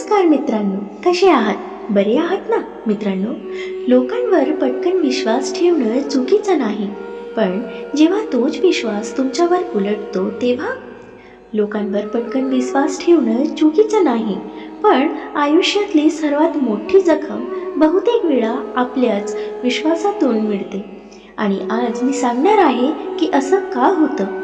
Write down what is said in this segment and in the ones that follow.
नमस्कार मित्रांनो, कसे आहात? बरे आहात ना मित्रांनो? लोकांवर पटकन विश्वास ठेवणं चुकीचं नाही, पण जेव्हा तोच विश्वास तुमच्यावर उलटतो तेव्हा लोकांवर पटकन विश्वास ठेवणं चुकीचं नाही, पण आयुष्यातली सर्वात मोठी जखम बहुतेक वेळा आपल्याच विश्वासातून मिळते. आणि आज मी सांगणार आहे की असं का होतं.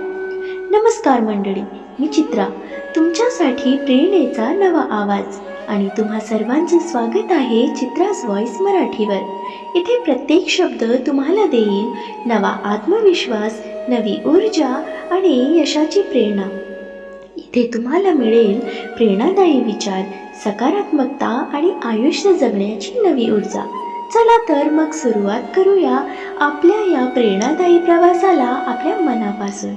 नमस्कार मंडळी, मी चित्रा, तुमच्यासाठी प्रेरणेचा नवा आवाज. आणि तुम्हा सर्वांचे स्वागत आहे चित्राज व्हॉइस मराठीवर. इथे प्रत्येक शब्द तुम्हाला देईल नवा आत्मविश्वास, नवी ऊर्जा आणि यशाची प्रेरणा. इथे तुम्हाला मिळेल प्रेरणादायी विचार, सकारात्मकता आणि आयुष्य जगण्याची नवी ऊर्जा. चला तर मग सुरुवात करूया आपल्या या प्रेरणादायी प्रवासाला आपल्या मनापासून.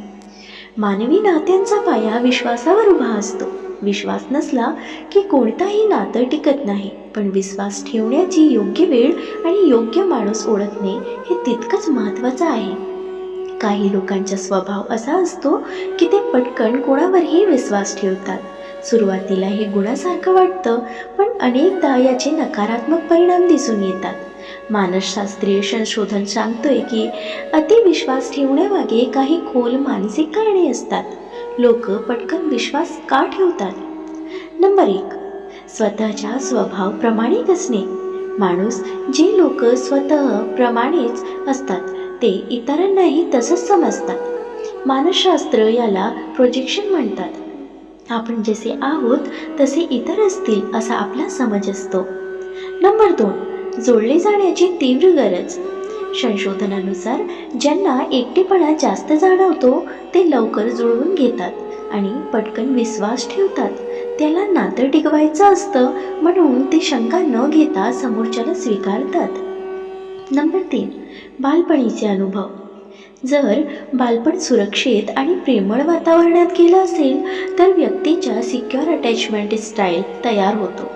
मानवी नात्यांचा पाया विश्वासावर उभा असतो. विश्वास नसला की कोणताही नातं टिकत नाही, पण विश्वास ठेवण्याची योग्य वेळ आणि योग्य माणूस ओळखणे हे तितकंच महत्त्वाचं आहे. काही लोकांचा स्वभाव असा असतो की ते पटकन कोणावरही विश्वास ठेवतात. सुरुवातीला हे गुणासारखं वाटतं, पण अनेकदा याचे नकारात्मक परिणाम दिसून येतात. मानसशास्त्रीय संशोधन सांगतोय की अतिविश्वास ठेवण्यामागे काही खोल मानसिक कारणे असतात. लोक पटकन विश्वास का ठेवतात? नंबर 1, स्वतःच्या स्वभाव प्रमाणित असणे. माणूस जे लोक स्वतः प्रमाणेच असतात ते इतरांनाही तसंच समजतात. मानसशास्त्र याला प्रोजेक्शन म्हणतात. आपण जसे आहोत तसे इतर असतील असा आपला समज असतो. नंबर 2, जोडले जाण्याची तीव्र गरज. संशोधनानुसार ज्यांना एकटेपणा जास्त जाणवतो ते लवकर जुळवून घेतात आणि पटकन विश्वास ठेवतात. त्याला नातं टिकवायचं असतं म्हणून ते शंका न घेता समोरच्याला स्वीकारतात. नंबर 3, बालपणीचे अनुभव. जर बालपण सुरक्षित आणि प्रेमळ वातावरणात गेलं असेल तर व्यक्तीच्या सिक्युअर अटॅचमेंट स्टाईल तयार होतो.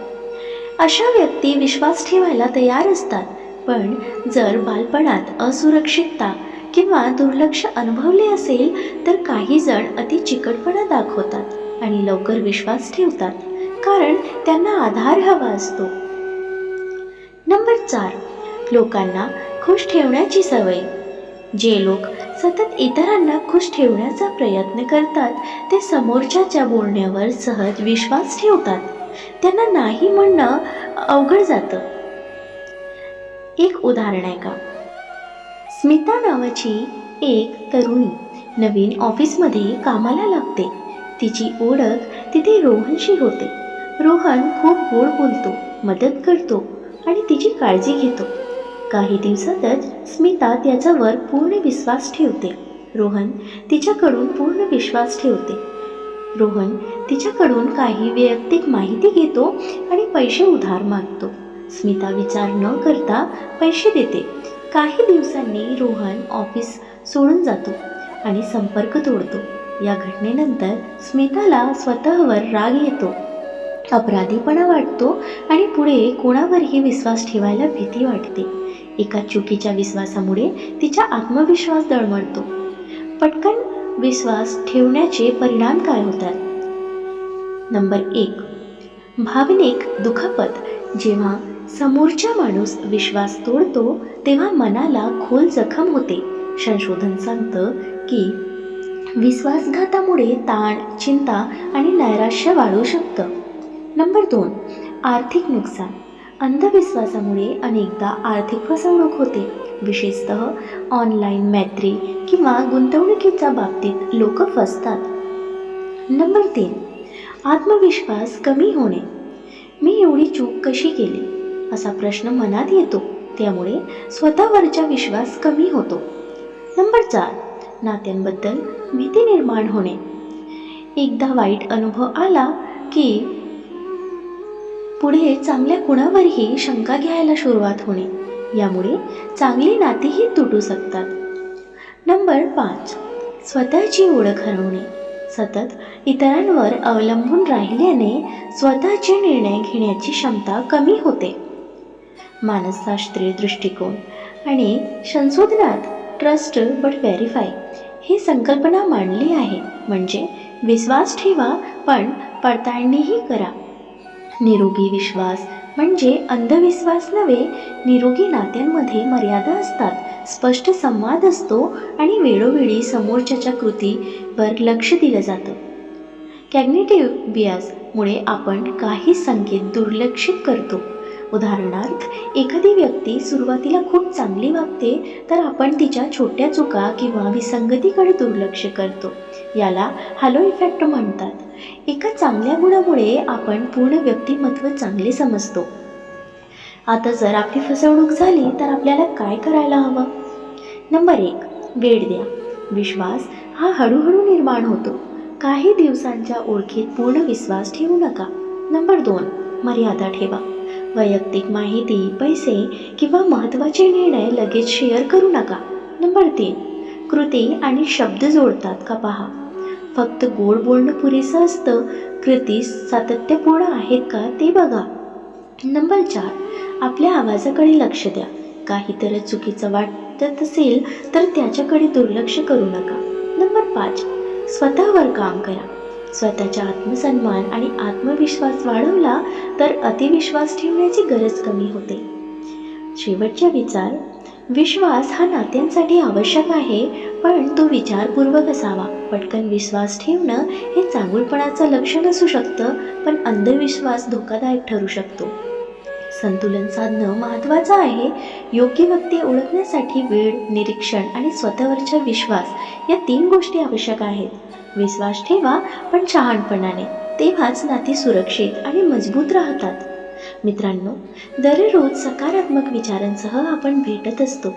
अशा व्यक्ती विश्वास ठेवायला तयार असतात. पण जर बालपणात असुरक्षितता किंवा दुर्लक्ष अनुभवले असेल तर काही जण अति चिकटपणा दाखवतात आणि लवकर विश्वास ठेवतात, कारण त्यांना आधार हवा असतो. नंबर 4, लोकांना खुश ठेवण्याची सवय. जे लोक सतत इतरांना खुश ठेवण्याचा प्रयत्न करतात ते समोरच्याच्या बोलण्यावर सहज विश्वास ठेवतात. त्यांना नाही म्हणणं अवघड जातं. एक उदाहरण आहे का? स्मिता नावाची एक तरुणी नवीन ऑफिसमध्ये कामाला लागते. तिची ओळख तिथे रोहनशी होते. रोहन खूप गोड बोलतो, मदत करतो आणि तिची काळजी घेतो. काही दिवसातच स्मिता त्याच्यावर पूर्ण विश्वास ठेवते. रोहन तिच्याकडून पूर्ण विश्वास ठेवते. रोहन तिच्याकडून काही वैयक्तिक माहिती घेतो आणि पैसे उधार मागतो. स्मिता विचार न करता पैसे देते. काही दिवसांनी रोहन ऑफिस सोडून जातो आणि संपर्क तोडतो. या घटनेनंतर स्मिताला स्वतःवर राग येतो, अपराधीपणा वाटतो आणि पुढे कोणावरही विश्वास ठेवायला भीती वाटते. एका चुकीच्या विश्वासामुळे तिचा आत्मविश्वास डळमळतो. पटकन विश्वास ठेवण्याचे परिणाम काय होतात? नंबर 1, भावनिक दुखापत. जेव्हा समोरचा माणूस विश्वास तोडतो तेव्हा मनाला खोल जखम होते. संशोधन सांगतं की विश्वासघातामुळे ताण, चिंता आणि नैराश्य वाढू शकतं. नंबर 2, आर्थिक नुकसान. अंधविश्वासामुळे अनेकदा आर्थिक फसवणूक होते. विशेषतः ऑनलाईन मैत्री किंवा गुंतवणुकीच्या बाबतीत लोक फसतात. नंबर 3, आत्मविश्वास कमी होणे. मी एवढी चूक कशी केली असा प्रश्न मनात येतो, त्यामुळे स्वतःवरचा विश्वास कमी होतो. नंबर 4, नात्यांबद्दल भीती निर्माण होणे. एकदा वाईट अनुभव आला की पुढे चांगल्या गुणावरही शंका घ्यायला सुरुवात होणे. यामुळे चांगली नातीही तुटू शकतात. नंबर 5, स्वतःची ओळख हरवणे. सतत इतरांवर अवलंबून राहिल्याने स्वतःचे निर्णय घेण्याची क्षमता कमी होते. मानसशास्त्रीय दृष्टिकोन आणि संशोधनात ट्रस्ट बट व्हेरीफाय ही संकल्पना मांडली आहे. म्हणजे विश्वास ठेवा पण पडताळणीही करा. निरोगी विश्वास म्हणजे अंधविश्वास नव्हे. निरोगी नात्यांमध्ये मर्यादा असतात, स्पष्ट संवाद असतो आणि वेळोवेळी समोरच्याच्या कृतीवर लक्ष दिलं जातं. कॅग्निटिव्ह बियासमुळे आपण काही संकेत दुर्लक्षित करतो. उदाहरणार्थ, एखादी व्यक्ती सुरुवातीला खूप चांगली वागते तर आपण तिच्या छोट्या चुका किंवा विसंगतीकडे दुर्लक्ष करतो. याला हॅलो इफेक्ट म्हणतात. एका चांगल्या गुणामुळे आपण पूर्ण व्यक्तिमत्व चांगले समजतो. आता जर आपली फसवणूक झाली तर आपल्याला काय करायला हवं? नंबर 1, वेळ द्या. विश्वास हा हळूहळू निर्माण होतो. काही दिवसांच्या ओळखीत पूर्ण विश्वास ठेवू नका. नंबर 2, मर्यादा ठेवा. वैयक्तिक माहिती, पैसे किंवा महत्त्वाचे निर्णय लगेच शेअर करू नका. नंबर 3, कृती आणि शब्द जोडतात का पहा. फक्त गोड बोलणं पुरेसं असतं, कृती सातत्यपूर्ण आहेत का ते बघा. नंबर 4, आपल्या आवाजाकडे लक्ष द्या. काहीतरी चुकीचं वाटत असेल तर त्याच्याकडे दुर्लक्ष करू नका. नंबर 5, स्वतःवर काम करा. स्वतःचा आत्मसन्मान आणि आत्मविश्वास वाढवला तर अतिविश्वास ठेवण्याची गरज कमी होते. शेवटचा विचार, विश्वास हा नात्यांसाठी आवश्यक आहे, पण तो विचारपूर्वक असावा. पटकन विश्वास ठेवणं हे चांगुलपणाचं लक्षण असू शकतं, पण अंधविश्वास धोकादायक ठरू शकतो. संतुलन साधणं महत्त्वाचं आहे. योग्य व्यक्ती ओळखण्यासाठी वेळ, निरीक्षण आणि स्वतःवरचा विश्वास या 3 गोष्टी आवश्यक आहेत. विश्वास ठेवा पण शहाणपणाने, तेव्हाच नाती सुरक्षित आणि मजबूत राहतात. मित्रांनो, दररोज सकारात्मक विचारांसह आपण भेटत असतो.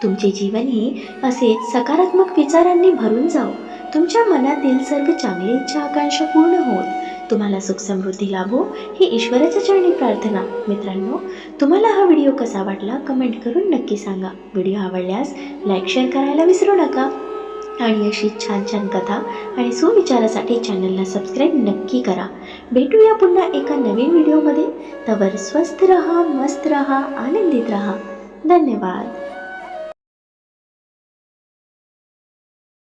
तुमचे जीवनही असेच सकारात्मक विचारांनी भरून जाओ. तुमच्या मनातील सर्व चांगली इच्छा आकांक्षा पूर्ण होत तुम्हाला सुख समृद्धी लाभो ही ईश्वराच्या चरणी प्रार्थना. मित्रांनो, तुम्हाला हा व्हिडिओ कसा वाटला कमेंट करून नक्की सांगा. व्हिडिओ आवडल्यास लाईक शेअर करायला विसरू नका आणि अशी छान छान कथा आणि सुविचारासाठी चॅनलला सबस्क्राईब नक्की करा. भेटूया पुन्हा एका नवीन व्हिडिओमध्ये. तवर स्वस्थ रहा, मस्त रहा, आनंदित रहा. धन्यवाद.